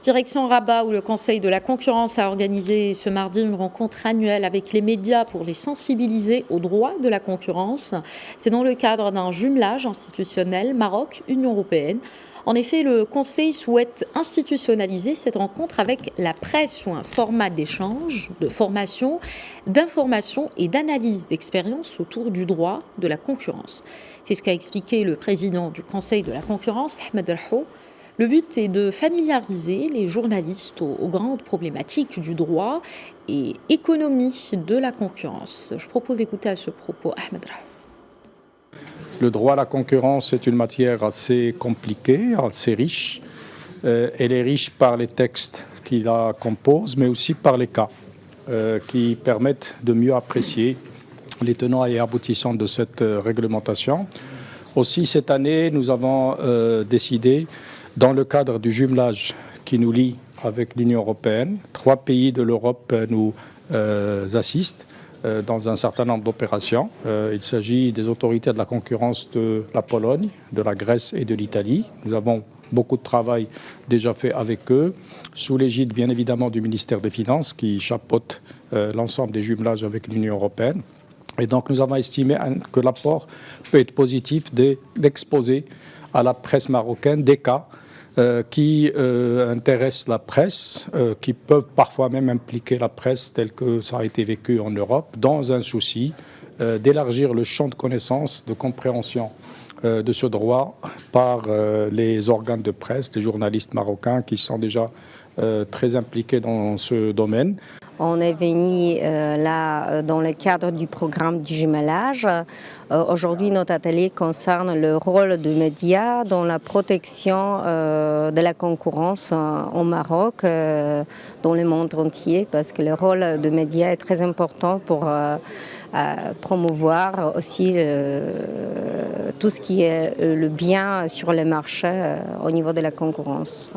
Direction Rabat, où le Conseil de la concurrence a organisé ce mardi une rencontre annuelle avec les médias pour les sensibiliser aux droits de la concurrence. C'est dans le cadre d'un jumelage institutionnel Maroc-Union européenne. En effet, le Conseil souhaite institutionnaliser cette rencontre avec la presse sous un format d'échange, de formation, d'information et d'analyse d'expérience autour du droit de la concurrence. C'est ce qu'a expliqué le président du Conseil de la concurrence, Ahmed Erhou. Le but est de familiariser les journalistes aux grandes problématiques du droit et économie de la concurrence. Je propose d'écouter à ce propos Ahmed Erhou. Le droit à la concurrence est une matière assez compliquée, assez riche. Elle est riche par les textes qui la composent, mais aussi par les cas qui permettent de mieux apprécier les tenants et aboutissants de cette réglementation. Aussi, cette année, nous avons décidé, dans le cadre du jumelage qui nous lie avec l'Union européenne, 3 pays de l'Europe nous assistent dans un certain nombre d'opérations. Il s'agit des autorités de la concurrence de la Pologne, de la Grèce et de l'Italie. Nous avons beaucoup de travail déjà fait avec eux, sous l'égide bien évidemment du ministère des Finances qui chapeaute l'ensemble des jumelages avec l'Union européenne. Et donc nous avons estimé que l'apport peut être positif d'exposer à la presse marocaine des cas qui intéressent la presse, qui peuvent parfois même impliquer la presse tel que ça a été vécu en Europe, dans un souci d'élargir le champ de connaissance, de compréhension de ce droit par les organes de presse, les journalistes marocains qui sont déjà très impliqués dans ce domaine. On est venu là dans le cadre du programme du jumelage. Aujourd'hui, notre atelier concerne le rôle des médias dans la protection de la concurrence au Maroc, dans le monde entier, parce que le rôle des médias est très important pour promouvoir aussi tout ce qui est le bien sur le marché au niveau de la concurrence.